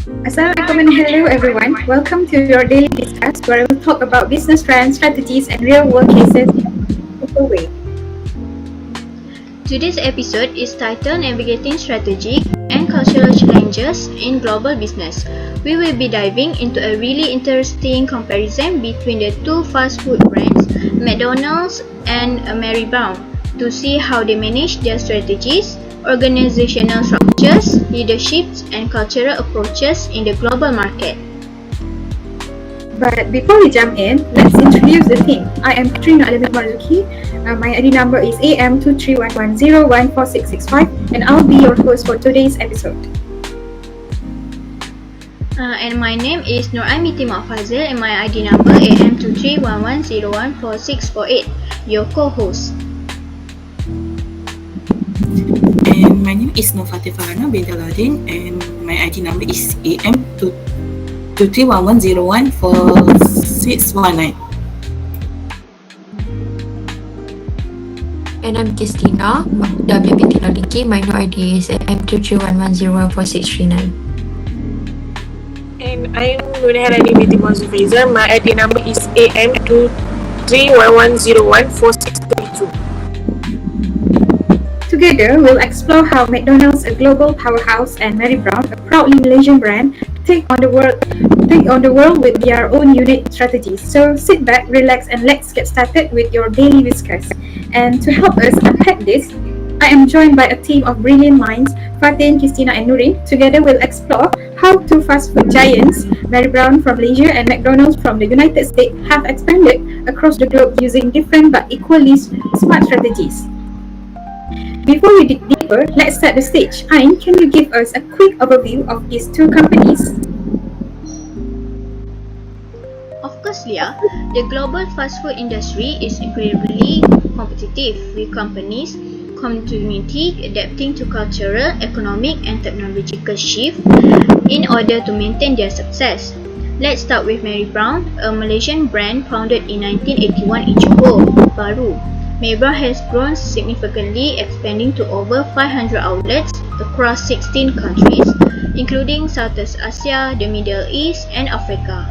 Assalamualaikum and hello everyone. Welcome to your daily discuss where we'll talk about business trends, strategies and real world cases in a simple way. Today's episode is titled Navigating Strategic and Cultural Challenges in Global Business. We will be diving into a really interesting comparison between the two fast food brands, McDonald's and Marrybrown, to see how they manage their strategies, organizational structures, leaderships, and cultural approaches in the global market. But before we jump in, let's introduce the team. I am Katrina Alamit Marzuki. My ID number is AM2311014665 and I'll be your host for today's episode. And my name is Nur Aimiti Fazil and my ID number AM2311014648, your co-host. And my name is Nofati Farhana bint Aladin and my ID number is AM2311014619. And I'm Christina Damia binti Noliki. My new ID is AM2311014639. And I'm Nurhairani binti Mazufiza. My ID number is AM2311014632. Together, we'll explore how McDonald's, a global powerhouse, and Marrybrown, a proudly Malaysian brand, take on the world with their own unique strategies. So sit back, relax, and let's get started with your daily whiskers. And to help us unpack this, I am joined by a team of brilliant minds, Fatin, Christina, and Nurin. Together, we'll explore how two fast food giants, Marrybrown from Malaysia and McDonald's from the United States, have expanded across the globe using different but equally smart strategies. Before we dig deeper, let's set the stage. Ain, can you give us a quick overview of these two companies? Of course, Leah, the global fast food industry is incredibly competitive, with companies continually adapting to cultural, economic, and technological shifts in order to maintain their success. Let's start with Marrybrown, a Malaysian brand founded in 1981 in Johor Bahru. Marrybrown has grown significantly, expanding to over 500 outlets across 16 countries, including Southeast Asia, the Middle East, and Africa.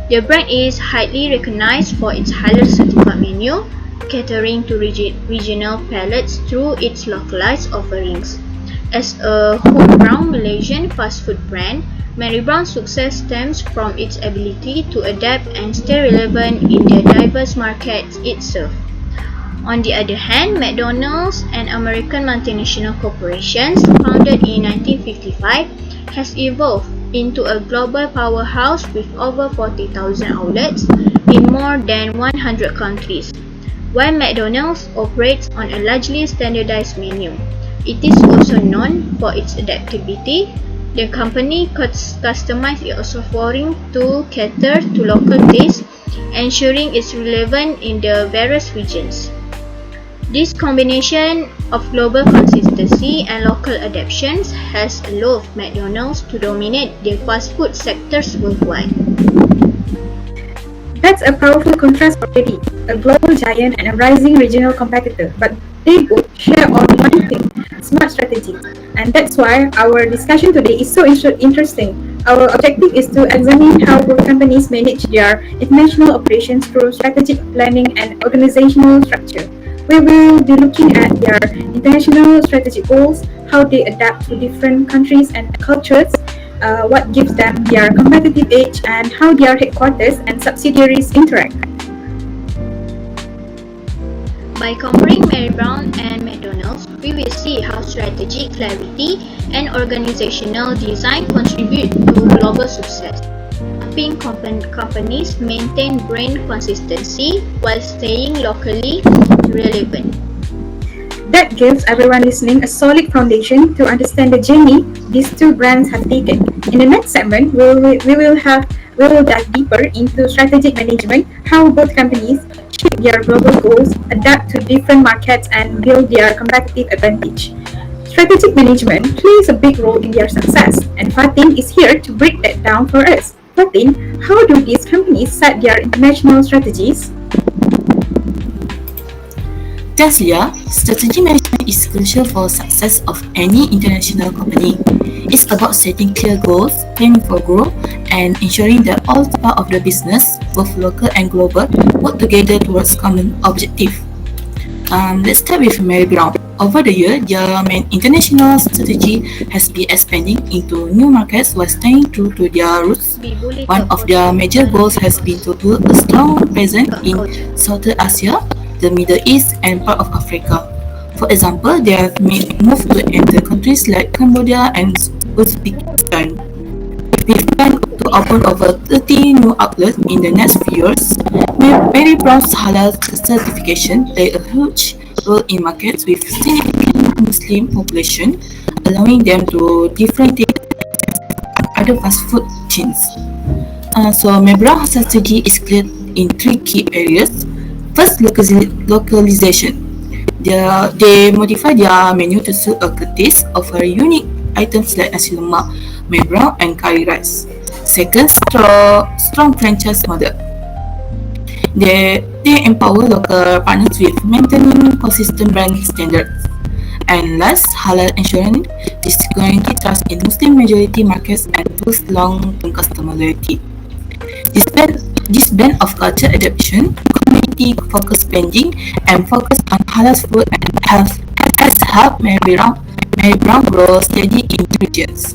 The brand is highly recognized for its halal certified menu, catering to regional palates through its localized offerings. As a homegrown Malaysian fast food brand, Marrybrown's success stems from its ability to adapt and stay relevant in the diverse markets it serves. On the other hand, McDonald's, an American multinational corporation founded in 1955, has evolved into a global powerhouse with over 40,000 outlets in more than 100 countries. While McDonald's operates on a largely standardized menu, it is also known for its adaptability. The company customizes its offering to cater to local tastes, ensuring it's relevant in the various regions. This combination of global consistency and local adaptations has allowed McDonald's to dominate the fast food sectors worldwide. That's a powerful contrast already, a global giant and a rising regional competitor, but they both share on one thing, smart strategy. And that's why our discussion today is so interesting. Our objective is to examine how both companies manage their international operations through strategic planning and organizational structure. We will be looking at their international strategic goals, how they adapt to different countries and cultures, what gives them their competitive edge, and how their headquarters and subsidiaries interact. By comparing Marrybrown and McDonald's, we will see how strategic clarity and organizational design contribute to global success, helping companies maintain brand consistency while staying locally relevant. That gives everyone listening a solid foundation to understand the journey these two brands have taken. In the next segment, we will dive deeper into strategic management, how both companies shape their global goals, adapt to different markets, and build their competitive advantage. Strategic management plays a big role in their success, and Fatin is here to break that down for us. Fatin, how do these companies set their international strategies? Thanks, Leah. Strategy management is crucial for success of any international company. It's about setting clear goals, planning for growth, and ensuring that all parts of the business, both local and global, work together towards common objective. Let's start with Marrybrown. Over the year, their main international strategy has been expanding into new markets while staying true to their roots. One of their major goals has been to build a strong presence in Southeast Asia, the Middle East, and part of Africa. For example, they have made moves to enter countries like Cambodia and Uzbekistan. We plan to open over 30 new outlets in the next few years. Marrybrown's halal certification plays a huge role in markets with significant Muslim population, allowing them to differentiate from other fast food chains. So Marrybrown's strategy is clear in three key areas. First, localization. They modify their menu to suit a taste, offer unique items like nasi lemak, Marrybrown, and curry rice. Second, strong franchise model. They empower local partners with maintaining consistent brand standards. And last, halal ensuring this guarantee trust in Muslim majority markets and boost long-term customer loyalty. This blend of culture adaptation, community-focused spending, and focus on halal food and health has helped Marrybrown grow steady in regions.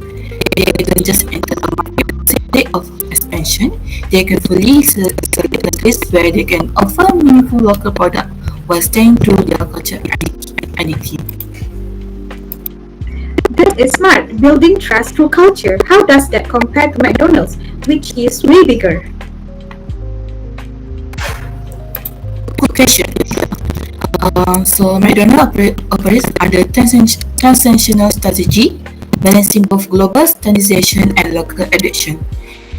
They don't just enter the market for the sake of expansion, they can fully select countries where they can offer meaningful local products while staying true to their culture identity. That is smart, building trust through culture. How does that compare to McDonald's, which is way bigger? Good question. So McDonald's operates under transnational strategy, balancing both global standardization and local adaptation.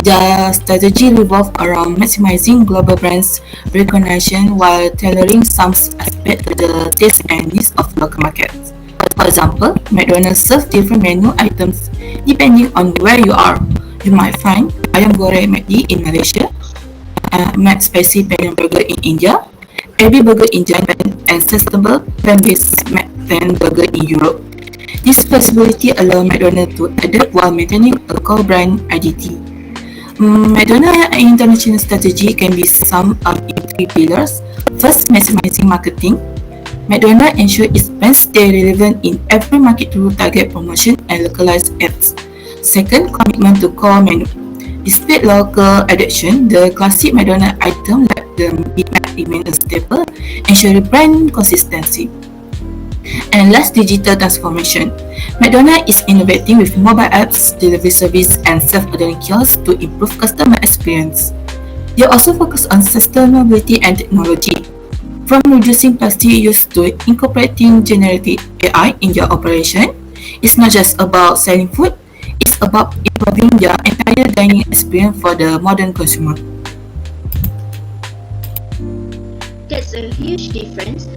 Their strategy revolves around maximizing global brands' recognition while tailoring some aspects to the taste and needs of local markets. For example, McDonald's serves different menu items depending on where you are. You might find ayam goreng McD in Malaysia, McSpicy Penang Burger in India, AB Burger in Japan, and sustainable plant-based McPlan Burger in Europe. This flexibility allows McDonald's to adapt while maintaining a core brand identity. McDonald's international strategy can be summed up in three pillars. First, maximizing marketing. McDonald's ensures its brands stay relevant in every market through target promotion and localized ads. Second, commitment to core menu. Despite local adaptation, the classic McDonald's item like the Big Mac remain a staple, ensuring brand consistency. And last, digital transformation. McDonald's is innovating with mobile apps, delivery service, and self-ordering kiosks to improve customer experience. They also focus on sustainability and technology, from reducing plastic use to incorporating generative AI in their operation. It's not just about selling food, it's about improving their entire dining experience for the modern consumer. That's a huge difference.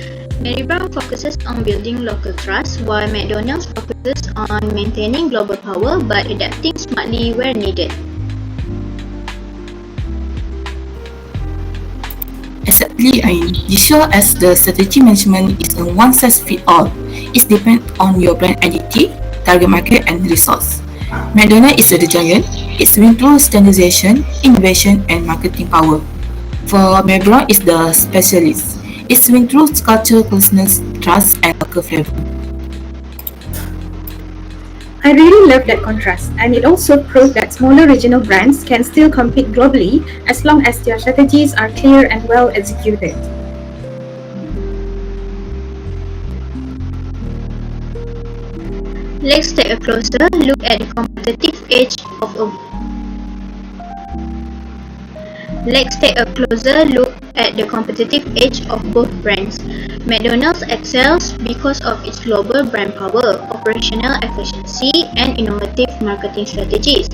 Marrybrown focuses on building local trust, while McDonald's focuses on maintaining global power but adapting smartly where needed. Exactly, Ain. This shows as the strategy management is a one-size-fits-all. It depends on your brand identity, target market, and resource. McDonald's is the giant. It's win through standardization, innovation, and marketing power. For Marrybrown is the specialist. It's win through culture, closeness, trust, and local flavor. I really love that contrast, and it also proves that smaller regional brands can still compete globally as long as their strategies are clear and well executed. Let's take a closer look at the competitive edge of both brands. McDonald's excels because of its global brand power, operational efficiency, and innovative marketing strategies.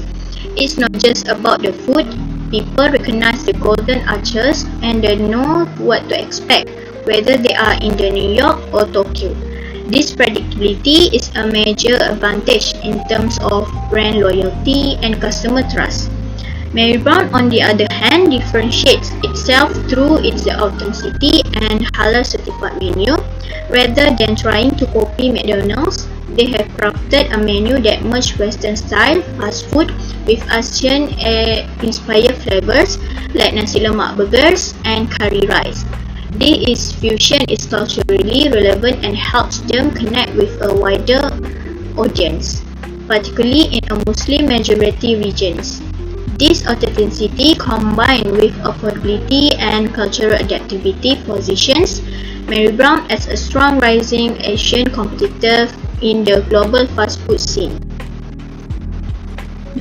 It's not just about the food. People recognize the golden arches and they know what to expect, whether they are in New York or Tokyo. This predictability is a major advantage in terms of brand loyalty and customer trust. Marrybrown, on the other hand, differentiates itself through its authenticity and halal certified menu. Rather than trying to copy McDonald's, they have crafted a menu that merges Western-style fast food with Asian-inspired flavors like nasi lemak burgers and curry rice. This fusion is culturally relevant and helps them connect with a wider audience, particularly in a Muslim-majority regions. This authenticity combined with affordability and cultural adaptability positions Marrybrown as a strong rising Asian competitor in the global fast food scene.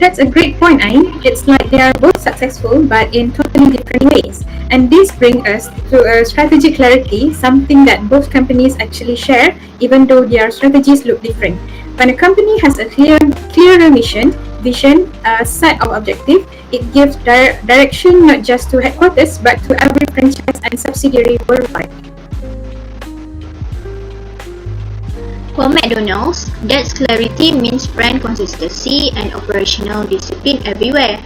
That's a great point, Ain. It's like they are both successful but in totally different ways. And this brings us to a strategic clarity, something that both companies actually share, even though their strategies look different. When a company has a clearer mission, vision, a set of objectives, it gives direction not just to headquarters but to every franchise and subsidiary worldwide. For McDonald's, that clarity means brand consistency and operational discipline everywhere.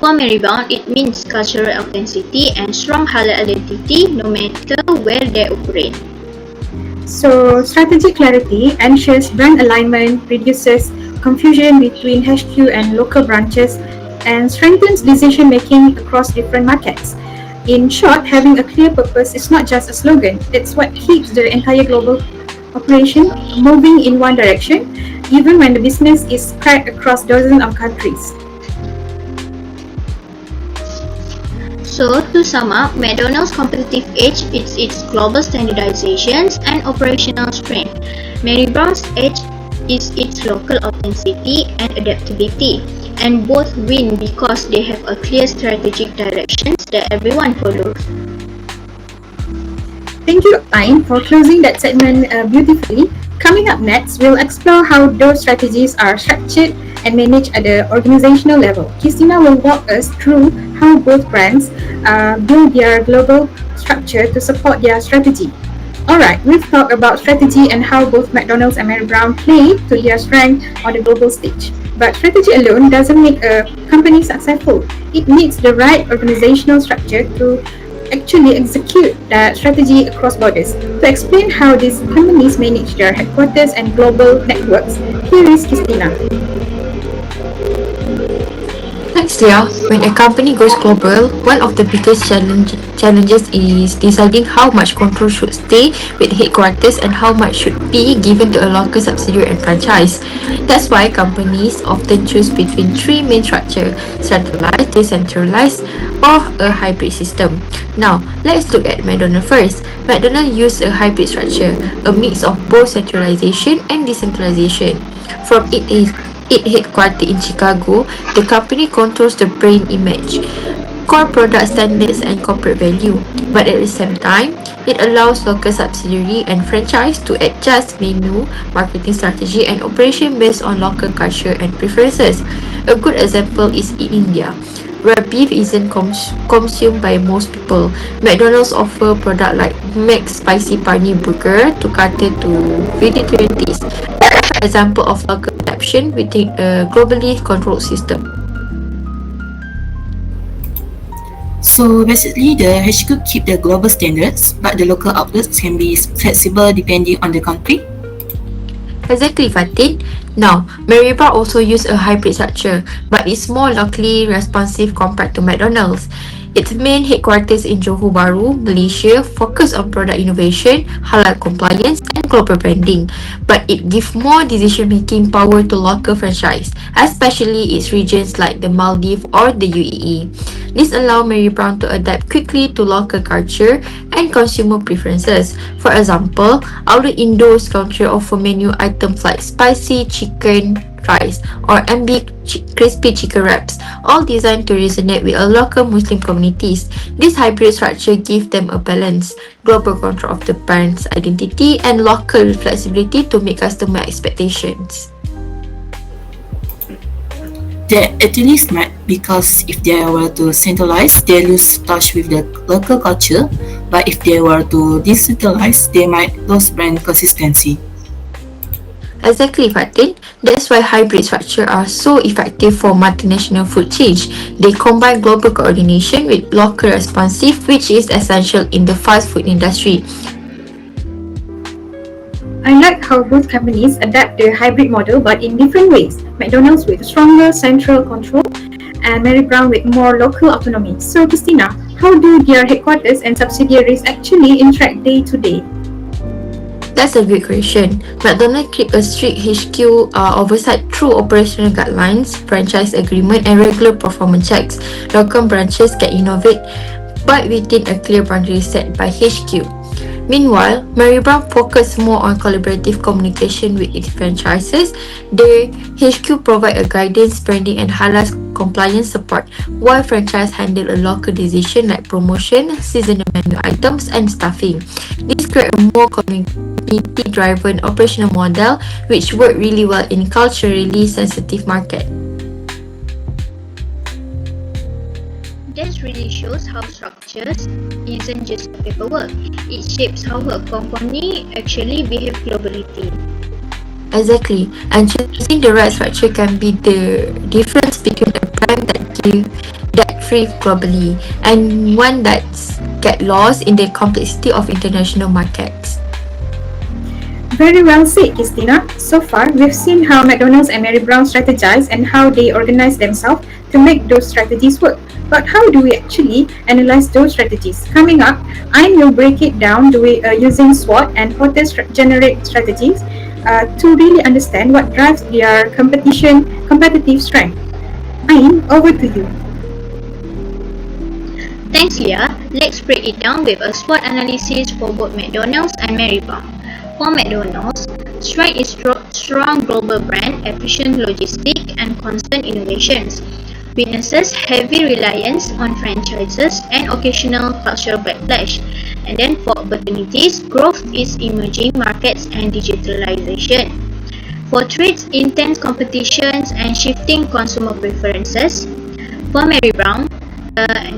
For Marrybrown, it means cultural authenticity and strong halal identity no matter where they operate. So, strategic clarity ensures brand alignment, reduces confusion between HQ and local branches, and strengthens decision making across different markets. In short, having a clear purpose is not just a slogan, it's what keeps the entire global operation moving in one direction, even when the business is spread across dozens of countries. So, to sum up, McDonald's competitive edge is its global standardizations and operational strength. Marrybrown's edge is its local authenticity and adaptability, and both win because they have a clear strategic directions that everyone follows. Thank you, Ain, for closing that segment beautifully. Coming up next, we'll explore how those strategies are structured and managed at the organizational level. Christina will walk us through how both brands build their global structure to support their strategy. Alright, we've talked about strategy and how both McDonald's and Marrybrown play to their strength on the global stage. But strategy alone doesn't make a company successful. It needs the right organizational structure to actually execute that strategy across borders. To explain how these companies manage their headquarters and global networks, here is Christina. Thanks, Leah. When a company goes global, one of the biggest challenges is deciding how much control should stay with headquarters and how much should be given to a local subsidiary and franchise. That's why companies often choose between three main structures: centralized, decentralized, or a hybrid system. Now, let's look at McDonald's first. McDonald's uses a hybrid structure, a mix of both centralization and decentralization. From its headquartered in Chicago, the company controls the brand image, core product standards and corporate value. But at the same time, it allows local subsidiary and franchise to adjust menu, marketing strategy and operation based on local culture and preferences. A good example is in India, where beef isn't consumed by most people. McDonald's offer products like Mac Spicy Paneer Burger to cater to vegetarians. Example of local adaptation within a globally controlled system. So basically, the HQ keep the global standards, but the local outlets can be flexible depending on the country. Exactly, Fatin. Now, Marrybrown also use a hybrid structure, but it's more locally responsive compared to McDonald's. Its main headquarters in Johor Bahru, Malaysia, focus on product innovation, halal compliance, and global branding. But it gives more decision-making power to local franchise, especially its regions like the Maldives or the UAE. This allows Marrybrown to adapt quickly to local culture and consumer preferences. For example, our Indo's culture offer menu items like spicy chicken rice or crispy chicken wraps, all designed to resonate with a local Muslim communities. This hybrid structure gives them a balance, global control of the brand's identity and local flexibility to meet customer expectations. They're actually smart because if they were to centralize, they lose touch with the local culture, but if they were to decentralize, they might lose brand consistency. Exactly, Fatin. That's why hybrid structure are so effective for multinational food change. They combine global coordination with local responsive, which is essential in the fast food industry. I like how both companies adapt their hybrid model but in different ways. McDonald's with stronger central control and Marrybrown with more local autonomy. So, Christina, how do their headquarters and subsidiaries actually interact day to day? That's a great question. McDonald's keep a strict HQ oversight through operational guidelines, franchise agreement, and regular performance checks. Local branches can innovate, but within a clear boundary set by HQ. Meanwhile, Marrybrown focus more on collaborative communication with its franchises. Their HQ provide a guidance, branding, and halal compliance support, while franchise handle a local decision like promotion, seasonal menu items, and staffing. This create a more community-driven operational model, which work really well in culturally sensitive market. This really shows how structures isn't just paperwork. It shapes how a company actually behaves globally. Exactly, and choosing the right structure can be the difference between a brand that thrive globally and one that's get lost in the complexity of international markets. Very well said, Christina. So far, we've seen how McDonald's and Marrybrown strategize and how they organize themselves to make those strategies work. But how do we actually analyze those strategies? Coming up, I will break it down using SWOT and Porter-generic strategies to really understand what drives their competitive strength. Ain, over to you. Thanks, Leah. Let's break it down with a SWOT analysis for both McDonald's and Marrybrown. For McDonald's, strength is strong global brand, efficient logistics, and constant innovations. Weaknesses, heavy reliance on franchises and occasional cultural backlash. And then for opportunities, growth is emerging markets and digitalization. For threats, intense competitions and shifting consumer preferences. For Marrybrown,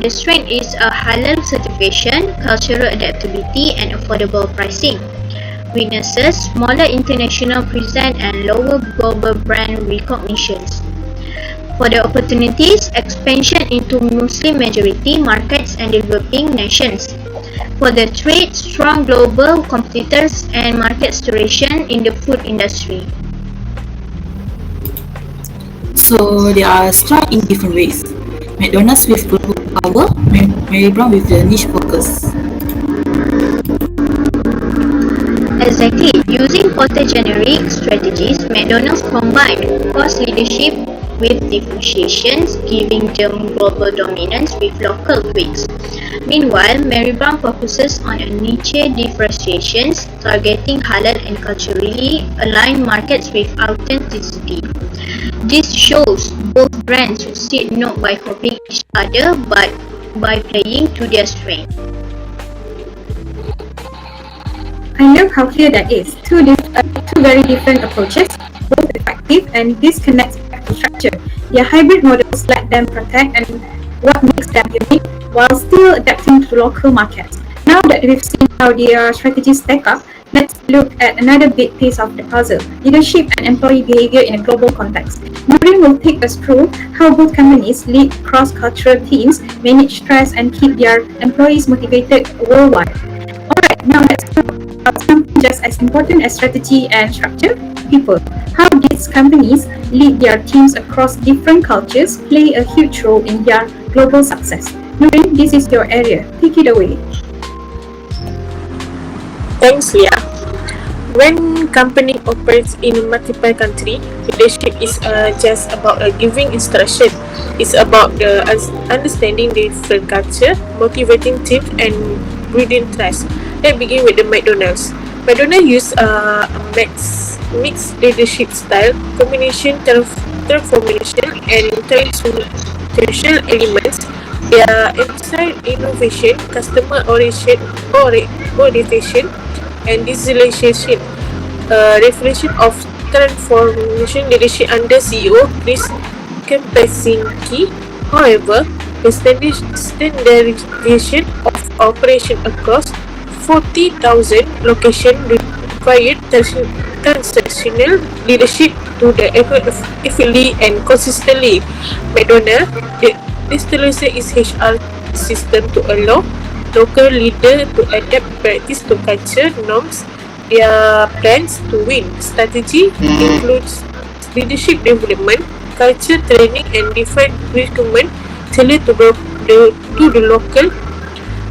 the strength is a halal certification, cultural adaptability, and affordable pricing. Weaknesses, smaller international presence and lower global brand recognitions. For the opportunities, expansion into Muslim majority markets and developing nations. For the trade, strong global competitors and market saturation in the food industry. So they are strong in different ways. McDonald's with global power, Marrybrown with the niche focus. Exactly. Using Porter-generic strategies, McDonald's combined cost leadership with differentiations, giving them global dominance with local tweaks. Meanwhile, Marrybrown focuses on a niche differentiations, targeting halal and culturally aligned markets with authenticity. This shows both brands succeed not by copying each other but by playing to their strength. I love how clear that is. Two very different approaches, both effective, and this connects back to structure. Their hybrid models let them protect and what makes them unique while still adapting to local markets. Now that we've seen how their strategies stack up, let's look at another big piece of the puzzle, leadership and employee behavior in a global context. Maureen will take us through how both companies lead cross-cultural teams, manage stress, and keep their employees motivated worldwide. Alright, now let's talk about something just as important as strategy and structure, people. How these companies lead their teams across different cultures play a huge role in their global success. Noreen, this is your area. Take it away. Thanks, Leah. When company operates in multiple countries, leadership is just about giving instruction. It's about understanding different culture, motivating teams, and building trust. Let's begin with the McDonald's. McDonald's use a mixed leadership style, combination transformation and traditional elements. They emphasize innovation, customer orientation, and digitalization. Reflection of transformation leadership under CEO Chris Kempczynski. However, the standardization of operation across 40,000 locations required transactional leadership to the effectively and consistently. McDonald's digitalizes its HR system to allow local leaders to adapt practice to culture norms. Their plans to win strategy includes leadership development, culture training, and different curriculum tailored to the local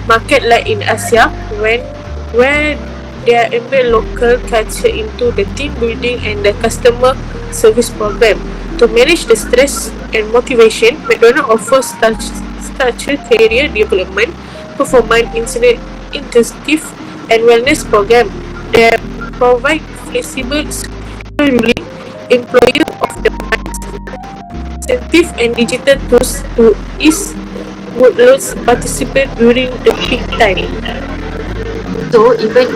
market, like in Asia, where they embed local culture into the team building and the customer service program. To manage the stress and motivation, McDonald's offers structured career development, performance intensive, and wellness program that provide flexible scheduling, employer of the month, incentive, and digital tools to ease workloads participate during the peak time. So even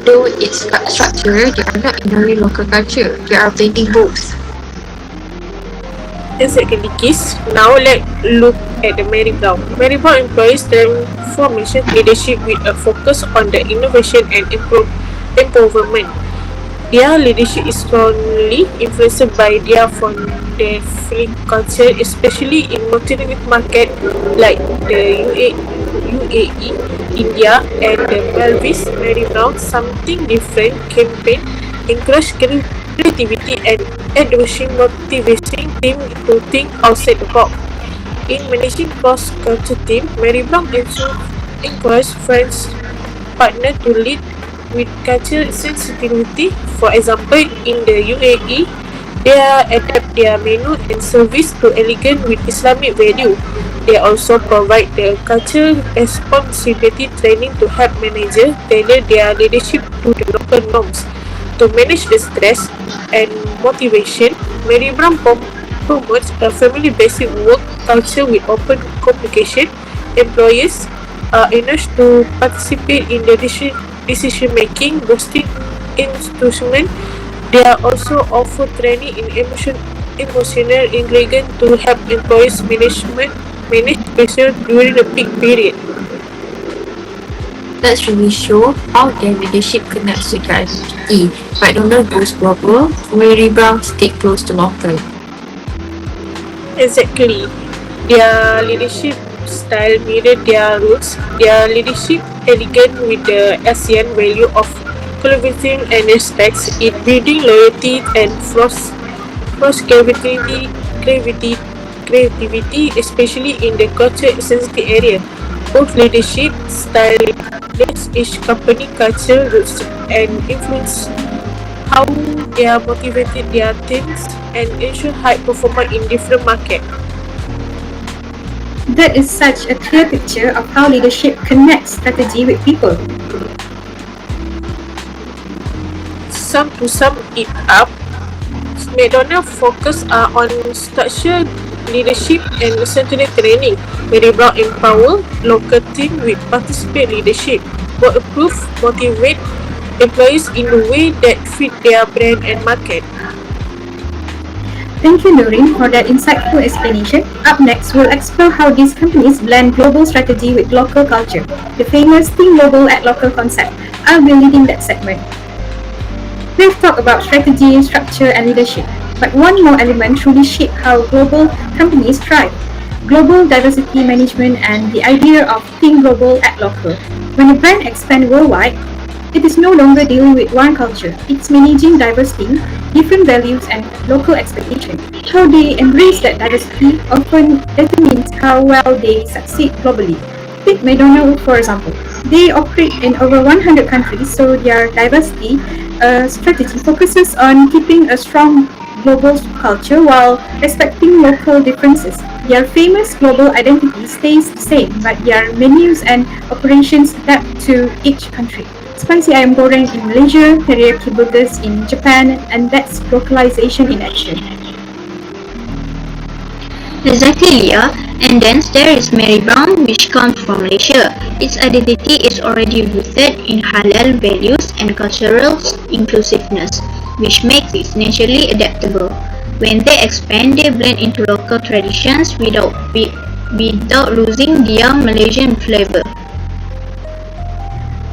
though it's structured, they are not ignoring local culture. They are blending both. Exactly, Kiss. Now let's look at the Marrybrown. Marrybrown employs transformation leadership with a focus on the innovation and improvement. Their leadership is strongly influenced by their founding culture, especially in multi markets like the UAE, India, and the Maldives. Marrybrown Something Different campaign encourage creativity and advocacy, motivating team to think outside the box. In managing cross-culture team, Marrybrown encourages French partner to lead with cultural sensitivity. For example, in the UAE, they adapt their menu and service to elegant with Islamic value. They also provide the cultural responsibility training to help managers tailor their leadership to the local norms. To manage the stress and motivation, Marrybrown promotes a family-based work culture with open communication. Employees are encouraged to participate in the decision-making, boosting institution. They are also offer training in emotional intelligence to help employees manage pressure during the peak period. That's really show how their leadership connects with their identity. McDonald's goes global, Marrybrown stay close to local. Exactly. Their leadership style mirror their roots. Their leadership elegant with the ASEAN value of collaborating and respect in building loyalty and force creativity, especially in the culture sensitive area. Both leadership style reflects each company culture roots and influence how they are motivated their teams and ensure high performance in different markets. That is such a clear picture of how leadership connects strategy with people. To sum it up, McDonald's focus are on structured leadership and central training. Marrybrown empower local team with participate leadership, will approve, motivate employees in a way that fit their brand and market. Thank you, Noreen, for that insightful explanation. Up next, we'll explore how these companies blend global strategy with local culture, the famous Think Global at Local concept. I'll be leading that segment. We've talked about strategy, structure, and leadership, but one more element truly shapes how global companies thrive: global diversity management and the idea of Think Global at Local. When a brand expands worldwide, it is no longer dealing with one culture. It's managing diverse teams, different values, and local expectations. How they embrace that diversity often determines how well they succeed globally. Take McDonald's, for example. They operate in over 100 countries, so their diversity strategy focuses on keeping a strong global culture while respecting local differences. Their famous global identity stays the same, but their menus and operations adapt to each country. Spicy ayam goreng in Malaysia, teriyaki burgers in Japan, and that's localization in action. Exactly, Leah. And then there is Marrybrown, which comes from Malaysia. Its identity is already rooted in halal values and cultural inclusiveness, which makes it naturally adaptable. When they expand, they blend into local traditions without losing their Malaysian flavor.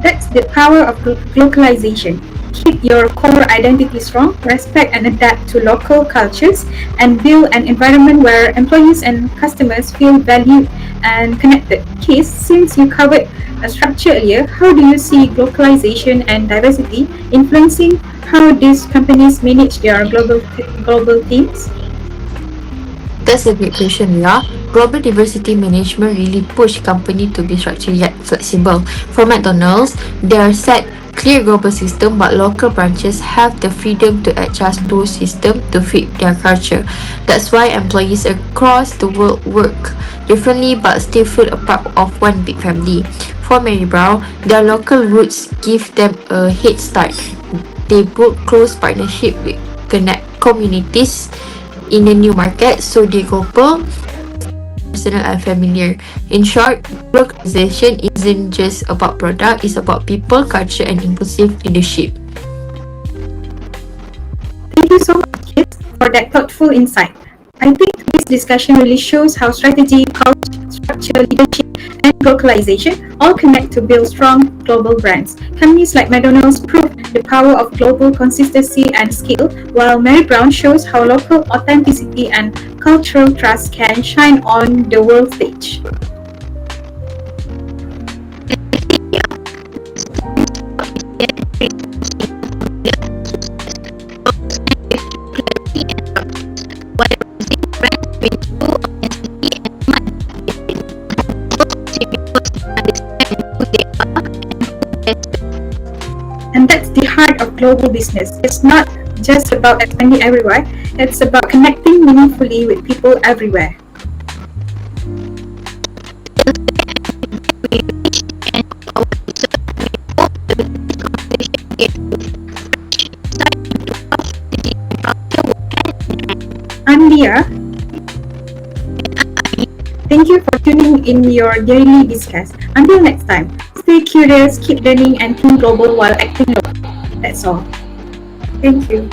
That's the power of localization. keep your core identity strong, respect and adapt to local cultures, and build an environment where employees and customers feel valued and connected. Keith, since you covered a structure earlier, how do you see globalization and diversity influencing how these companies manage their global teams? That's a great question, Ria. Global diversity management really push company to be structured yet flexible. For McDonald's, they are set clear global system, but local branches have the freedom to adjust those systems to fit their culture. That's why employees across the world work differently but still feel a part of one big family. For Marrybrown, their local roots give them a head start. They build close partnership with connect communities in a new market, so they global, personal and familiar. In short, localization isn't just about product, it's about people, culture and inclusive leadership. Thank you so much, Keith, for that thoughtful insight. I think this discussion really shows how strategy, culture, structure, leadership, and localization all connect to build strong global brands. Companies like McDonald's prove the power of global consistency and skill, while Marrybrown shows how local authenticity and cultural trust can shine on the world stage. And that's the heart of global business. It's not just about expanding everywhere, it's about connecting meaningfully with people everywhere. I'm Leah. Thank you for tuning in your daily discuss. Until next time, stay curious, keep learning, and think global while acting local. That's all. Thank you.